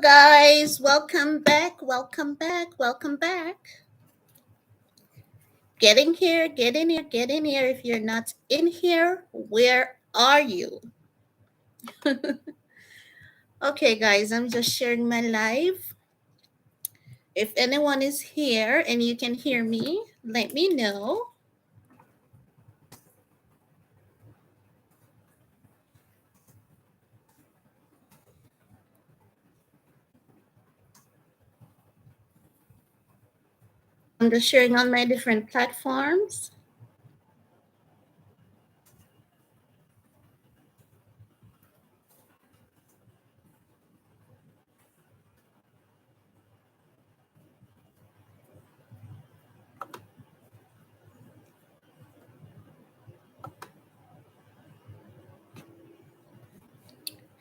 guys. Welcome back. Welcome back. Welcome back. Get in here. Get in here. Get in here. If you're not in here, where are you? Okay, guys, I'm just sharing my live. If anyone is here and you can hear me, let me know. I'm just sharing on my different platforms.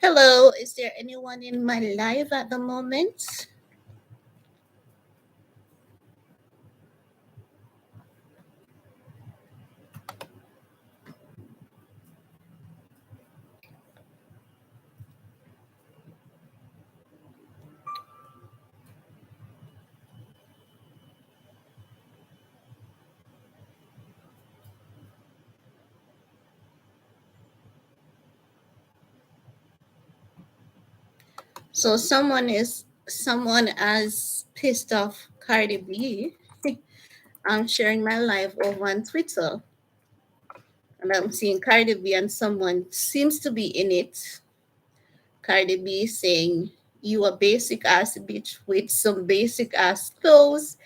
Hello, is there anyone in my live at the moment? So someone as pissed off Cardi B. I'm sharing my live over on Twitter, and I'm seeing Cardi B and someone seems to be in it. Cardi B saying, "You a basic ass bitch with some basic ass clothes,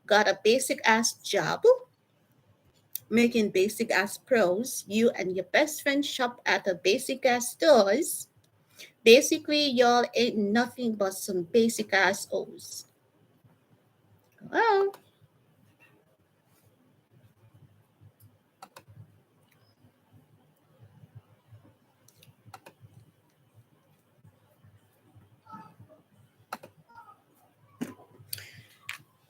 got a basic ass job, making basic ass pros. You and your best friend shop at a basic ass stores. Basically, y'all ain't nothing but some basic ass O's." Well,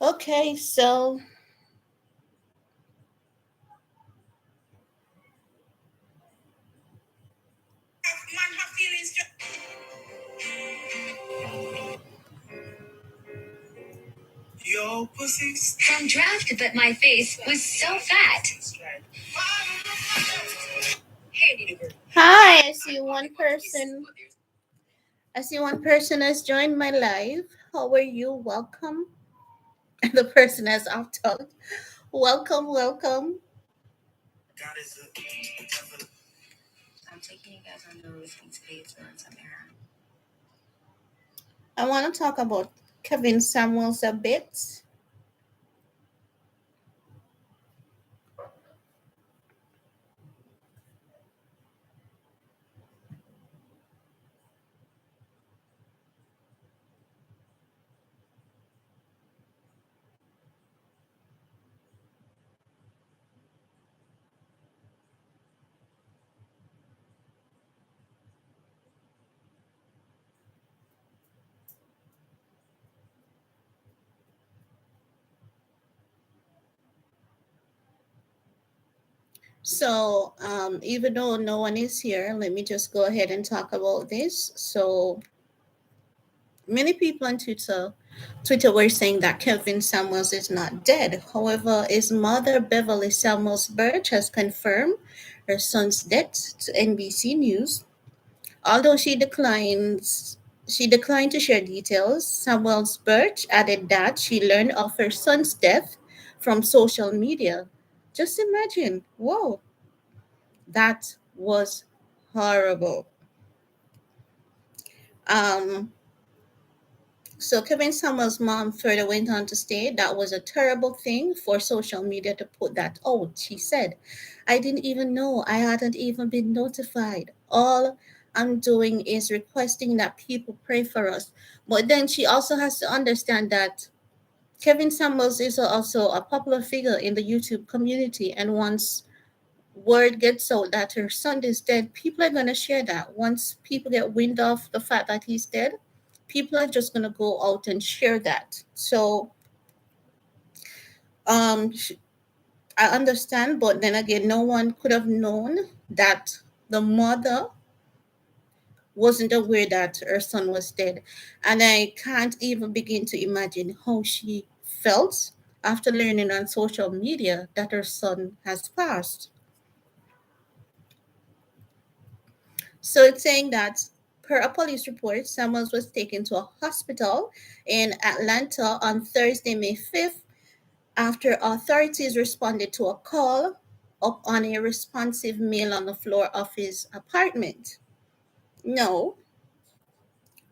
okay, so Yo, pussies. From draft, but my face was so fat. Hey, hi, I see one person has joined my live. How are you? Welcome. The person has opted out. Welcome, welcome. God is a I'm taking you guys on the roof and today to run some errands. I want to talk about Kevin Samuels a bit. So, even though no one is here, let me just go ahead and talk about this. So, many people on Twitter were saying that Kevin Samuels is not dead. However, his mother, Beverly Samuels Birch, has confirmed her son's death to NBC News. Although she declined to share details. Samuels Birch added that she learned of her son's death from social media. Just imagine, whoa, that was horrible. Um, so Kevin Samuels' mom further went on to state that was a terrible thing for social media to put that out. She said, "I didn't even know. I hadn't even been notified. All I'm doing is requesting that people pray for us." But then she also has to understand that Kevin Samuels is also a popular figure in the YouTube community, and once word gets out that her son is dead, people are going to share that. Once people get wind of the fact that he's dead, people are just going to go out and share that. So, um, sh- I understand, but then again, no one could have known that the mother wasn't aware that her son was dead. And I can't even begin to imagine how she felt after learning on social media that her son has passed. So it's saying that per a police report, Samuels was taken to a hospital in Atlanta on Thursday, May 5th, after authorities responded to a call up on a responsive male on the floor of his apartment. No,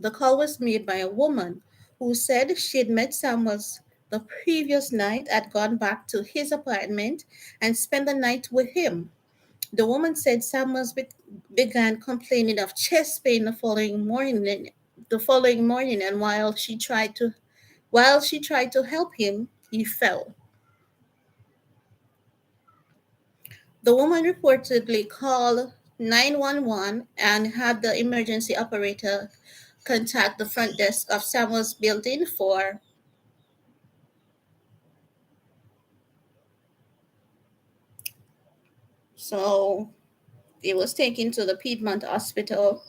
the call was made by a woman who said she'd met Samuels the previous night, had gone back to his apartment, and spent the night with him. The woman said Samuels began complaining of chest pain the following morning, and while she tried to help him, he fell. The woman reportedly called 911 and had the emergency operator contact the front desk of Samuel's building for so he was taken to the Piedmont Hospital,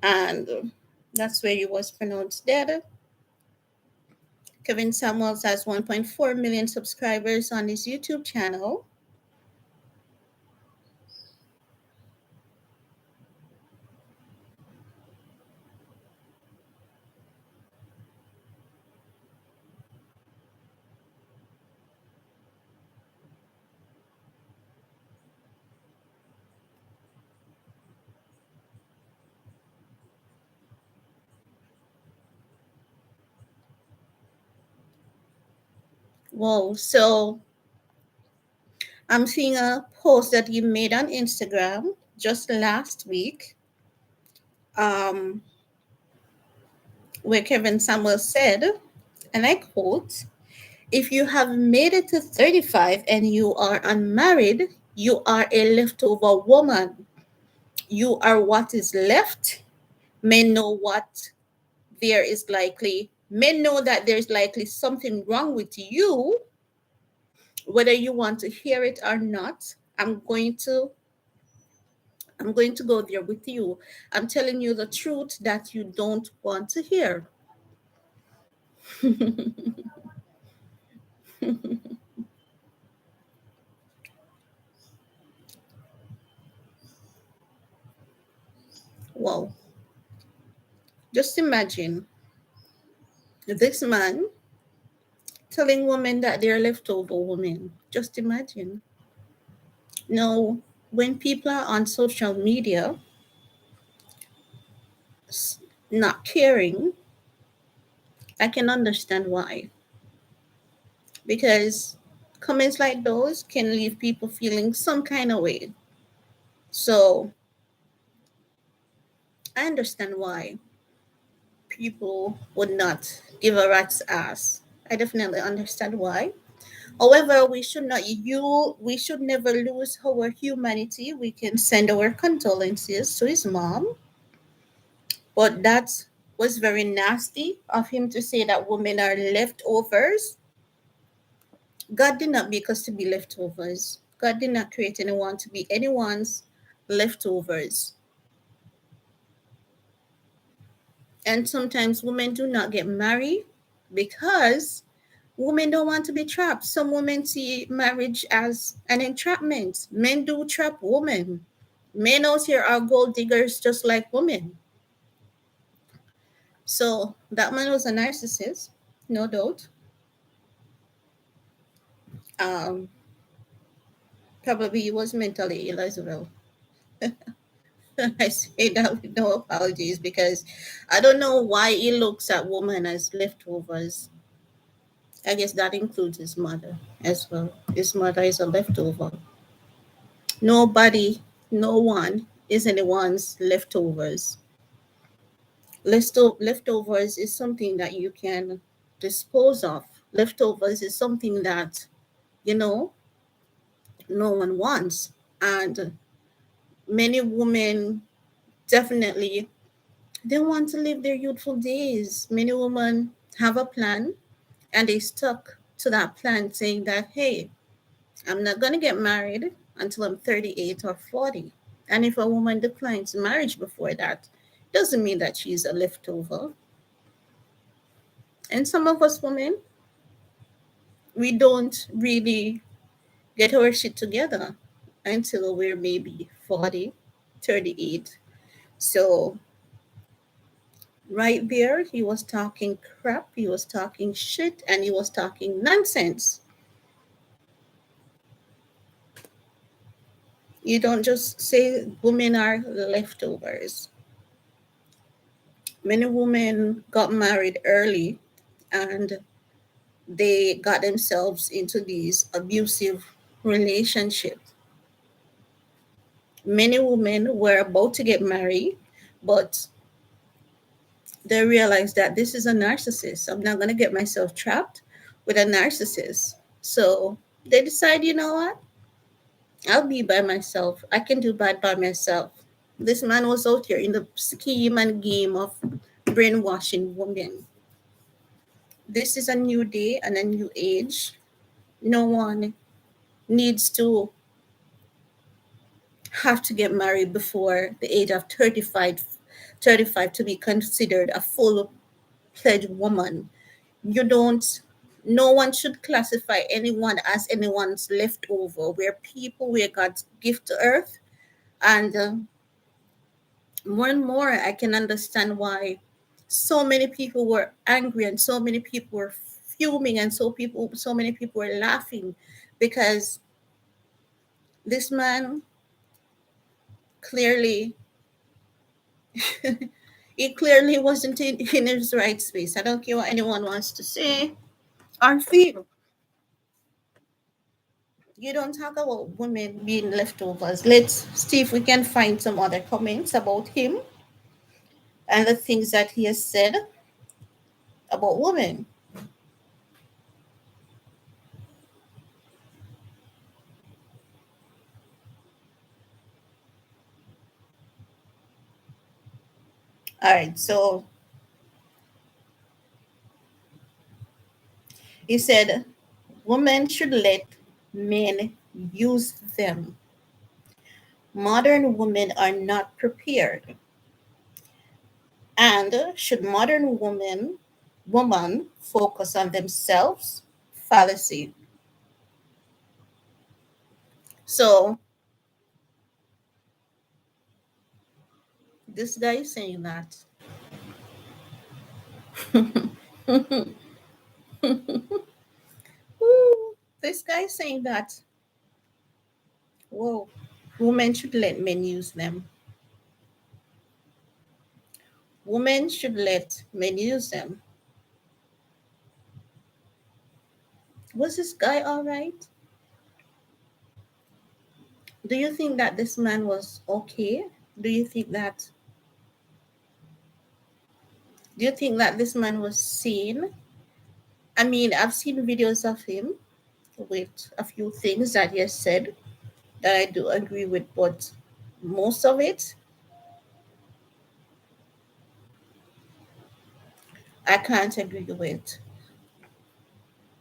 and that's where he was pronounced dead. Kevin Samuels has 1.4 million subscribers on his YouTube channel. Whoa, so I'm seeing a post that he made on Instagram just last week, um, where Kevin Samuels said, and I quote, "If you have made it to 35 and you are unmarried, you are a leftover woman. You are what is left. Men know men know that there's likely something wrong with you, whether you want to hear it or not. I'm going to go there with you. I'm telling you the truth that you don't want to hear." Well, just imagine this man telling women that they're leftover women. Just imagine. Now, when people are on social media not caring, I can understand why. Because comments like those can leave people feeling some kind of way. So I understand why people would not give a rat's ass. I definitely understand why. However, we should never lose our humanity. We can send our condolences to his mom, but that was very nasty of him to say that women are leftovers. God did not make us to be leftovers. God did not create anyone to be anyone's leftovers. And sometimes women do not get married because women don't want to be trapped. Some women see marriage as an entrapment. Men do trap women. Men out here are gold diggers just like women. So that man was a narcissist, no doubt. Um, Probably he was mentally ill as well. I say that with no apologies because I don't know why he looks at women as leftovers. I guess that includes his mother as well. His mother is a leftover. Nobody, no one is anyone's leftovers. Leftovers is something that you can dispose of. Leftovers is something that, you know, no one wants. And many women definitely they want to live their youthful days. Many women have a plan and they stuck to that plan saying that, hey, I'm not going to get married until I'm 38 or 40. And if a woman declines marriage before that, Doesn't mean that she's a leftover. And some of us women, we don't really get our shit together until we're maybe 40, 38. So, right there, he was talking crap, he was talking shit, and he was talking nonsense. You don't just say women are leftovers. Many women got married early and they got themselves into these abusive relationships. Many women were about to get married, but they realized that this is a narcissist. I'm not going to get myself trapped with a narcissist. So they decide, you know what? I'll be by myself. I can do bad by myself. This man was out here in the scheme and game of brainwashing women. This is a new day and a new age. No one needs to have to get married before the age of 35 to be considered a full fledged woman. You don't, no one should classify anyone as anyone's leftover. We're people, we're God's gift to earth. And more and more, I can understand why so many people were angry and so many people were fuming and so many people were laughing because this man clearly he clearly wasn't in his right space. I don't care what anyone wants to say or feel. You don't talk about women being leftovers. Let's see if we can find some other comments about him and the things that he has said about women. All right, so he said women should let men use them. Modern women are not prepared. And should modern woman focus on themselves? Fallacy. So this guy is saying that Woo, this guy is saying that whoa, women should let men use them. Women should let men use them. Was this guy all right? Do you think that this man was okay? Do you think that do you think that this man was sane? I mean, I've seen videos of him with a few things that he has said that I do agree with, but most of it I can't agree with.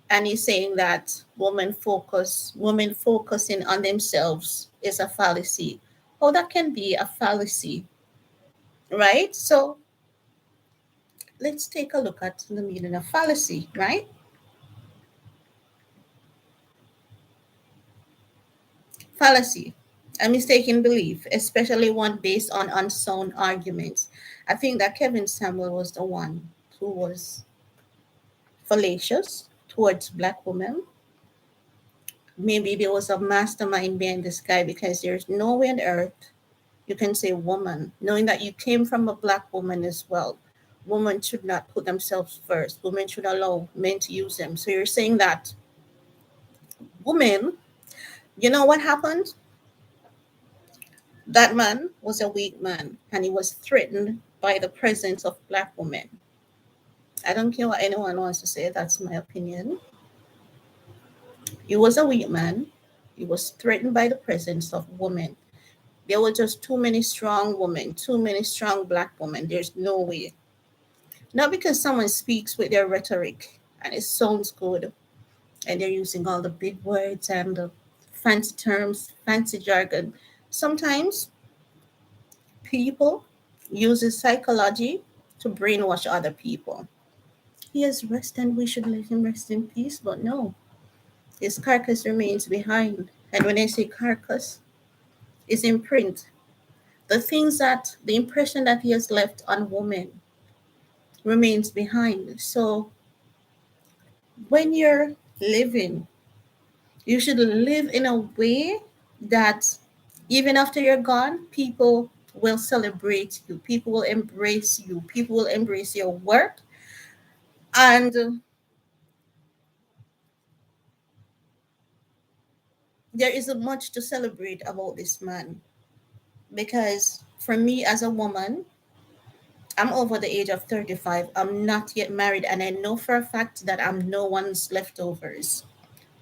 And he's saying that women focusing on themselves is a fallacy. Oh, that can be a fallacy, right? So let's take a look at the meaning of fallacy, right? Fallacy, a mistaken belief, especially one based on unsound arguments. I think that Kevin Samuel was the one who was fallacious towards black women. Maybe there was a mastermind behind this guy because there's no way on earth you can say woman, knowing that you came from a black woman as well. Women should not put themselves first. Women should allow men to use them. So you're saying that women, you know what happened? That man was a weak man and he was threatened by the presence of black women. I don't care what anyone wants to say, that's my opinion. He was a weak man. He was threatened by the presence of women. There were just too many strong women, too many strong black women. There's no way. Not because someone speaks with their rhetoric and it sounds good and they're using all the big words and the fancy terms, fancy jargon. Sometimes people uses psychology to brainwash other people. He has rest and we should let him rest in peace, but no, his carcass remains behind. And when I say carcass, it's imprint. The impression that he has left on women remains behind. So when you're living, you should live in a way that even after you're gone, people will celebrate you, people will embrace you, people will embrace your work. And there is much to celebrate about this man because for me as a woman, I'm over the age of 35. I'm not yet married, and I know for a fact that I'm no one's leftovers.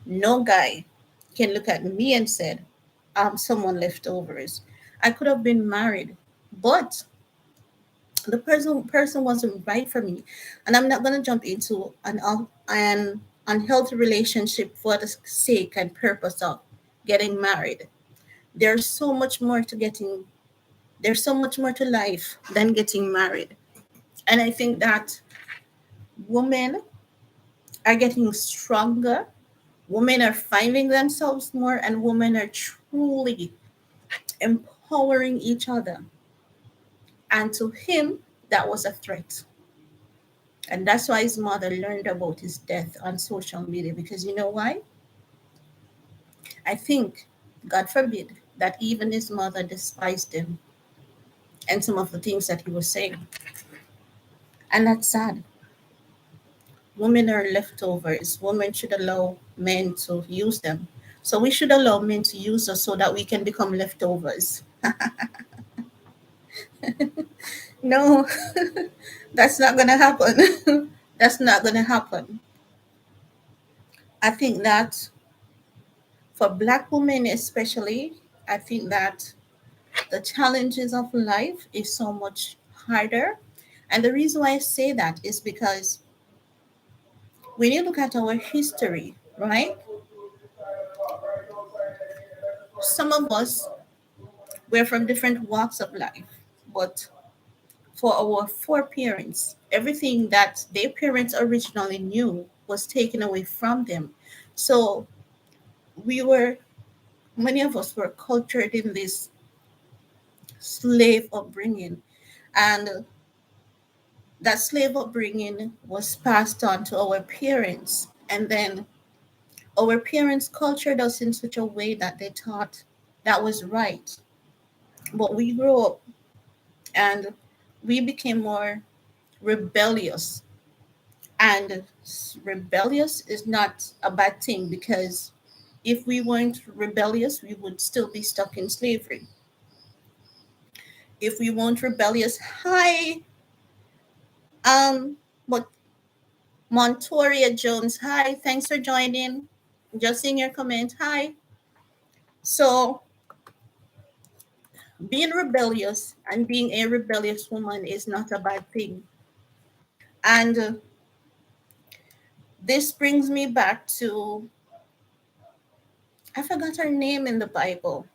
No guy can look at me and said, I'm someone leftovers. I could have been married, but the person wasn't right for me, and I'm not gonna jump into an unhealthy relationship for the sake and purpose of getting married. There's so much more to getting. There's so much more to life than getting married, and I think that women are getting stronger. Women are finding themselves more, and women are truly empowering each other. And to him, that was a threat. And that's why his mother learned about his death on social media. Because you know why? I think, God forbid, that even his mother despised him and some of the things that he was saying. And that's sad. Women are leftovers. Women should allow men to use them. So we should allow men to use us so that we can become leftovers. No, that's not going to happen. That's not going to happen. I think that for Black women, especially, I think that the challenges of life is so much harder. And the reason why I say that is because when you look at our history, right, some of us were from different walks of life, but for our foreparents, everything that their parents originally knew was taken away from them. So we were, many of us were cultured in this slave upbringing. And that slave upbringing was passed on to our parents. And then our parents cultured us in such a way that they thought that was right. But we grew up and we became more rebellious. And rebellious is not a bad thing because if we weren't rebellious, we would still be stuck in slavery. If we weren't rebellious, hi, what Montoria Jones, hi, thanks for joining. Just seeing your comment, hi. So being rebellious and being a rebellious woman is not a bad thing. And this brings me back to, I forgot her name in the Bible.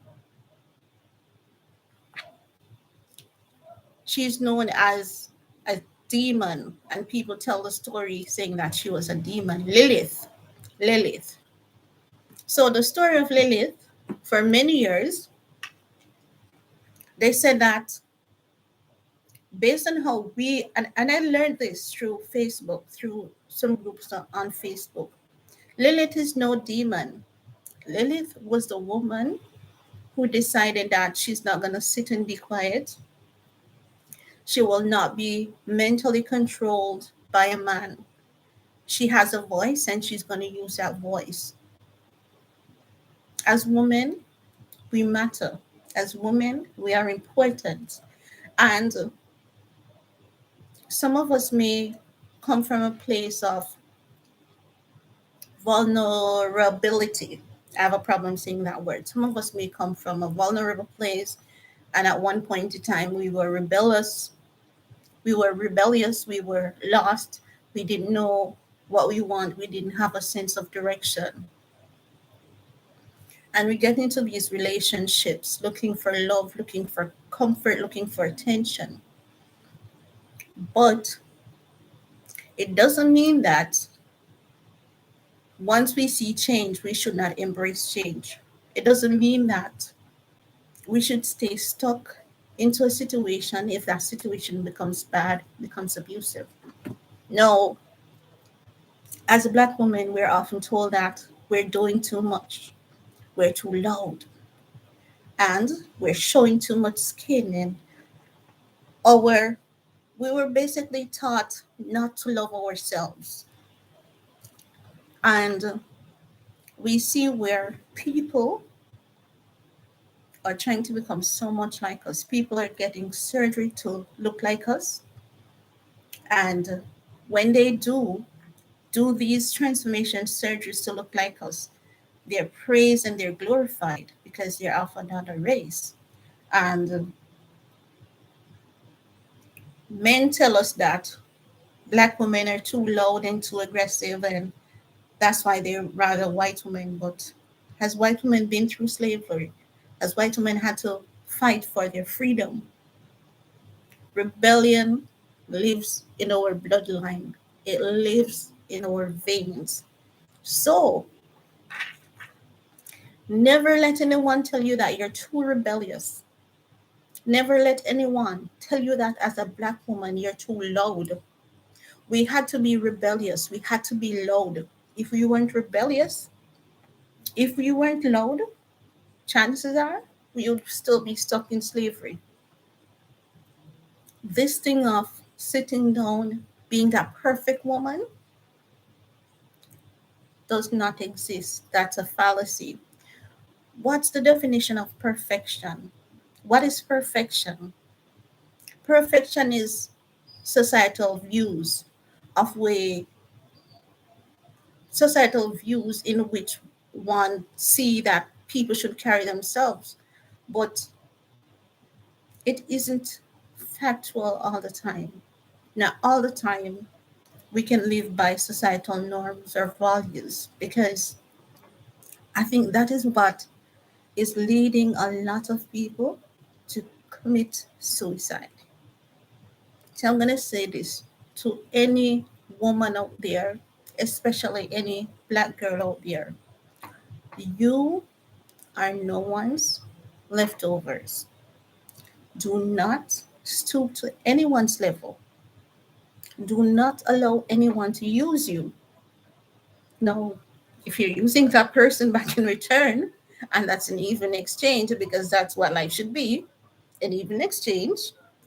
She's known as a demon, and people tell the story saying that she was a demon. Lilith. Lilith. So the story of Lilith, for many years, they said that based on how and I learned this through Facebook, through some groups on Facebook. Lilith is no demon. Lilith was the woman who decided that she's not going to sit and be quiet. She will not be mentally controlled by a man. She has a voice and she's going to use that voice. As women, we matter. As women, we are important. And some of us may come from a place of vulnerability. I have a problem saying that word. Some of us may come from a vulnerable place, and at one point in time, we were rebellious. We were rebellious. We were lost. We didn't know what we want. We didn't have a sense of direction. And we get into these relationships looking for love, looking for comfort, looking for attention. But it doesn't mean that once we see change, we should not embrace change. It doesn't mean that we should stay stuck into a situation if that situation becomes bad, becomes abusive. No, as a Black woman, we're often told that we're doing too much, we're too loud, and we're showing too much skin, and our we were basically taught not to love ourselves. And we see where people are trying to become so much like us. People are getting surgery to look like us. And when they do these transformation surgeries to look like us, they're praised and they're glorified because they're of another race. And men tell us that Black women are too loud and too aggressive, and that's why they're rather white women. But has white women been through slavery? Has white women had to fight for their freedom? Rebellion lives in our bloodline, it lives in our veins. So never let anyone tell you that you're too rebellious. Never let anyone tell you that as a Black woman you're too loud. We had to be rebellious, we had to be loud. If we weren't rebellious, if we weren't loud, chances are we would still be stuck in slavery. This thing of sitting down, being that perfect woman, does not exist. That's a fallacy. What's the definition of perfection? What is perfection? Perfection is societal views of way societal views in which one see that people should carry themselves, but it isn't factual all the time. Not all the time we can live by societal norms or values, because I think that is what is leading a lot of people to commit suicide. So I'm going to say this to any woman out there, especially any Black girl out there. You are no one's leftovers. Do not stoop to anyone's level. Do not allow anyone to use you. No, if you're using that person back in return, and that's an even exchange because that's what life should be, an even exchange,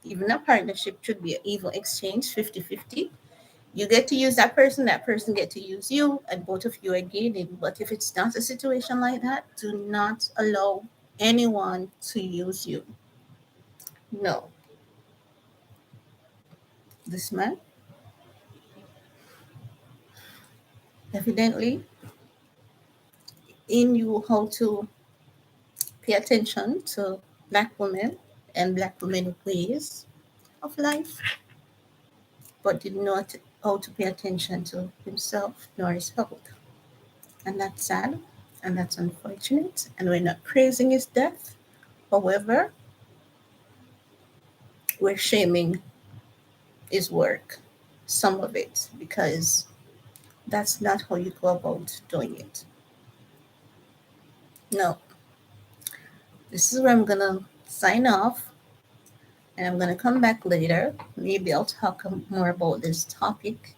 even a partnership should be an even exchange, 50-50. You get to use that person get to use you, and both of you are gaining. But if it's not a situation like that, do not allow anyone to use you. No. This man evidently in you how to pay attention to Black women and Black women ways of life, but did not how to pay attention to himself nor his health. And that's sad and that's unfortunate. And we're not praising his death. However, we're shaming his work, some of it, because that's not how you go about doing it. No, this is where I'm gonna sign off and I'm gonna come back later. Maybe I'll talk more about this topic.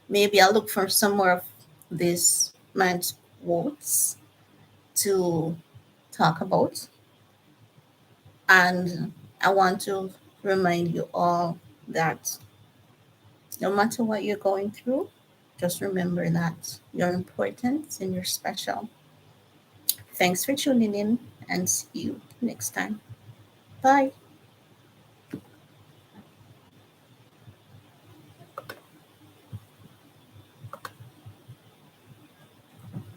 Maybe I'll look for some more of this man's quotes to talk about. And I want to remind you all that no matter what you're going through, just remember that you're important and you're special. Thanks for tuning in and see you next time. Bye.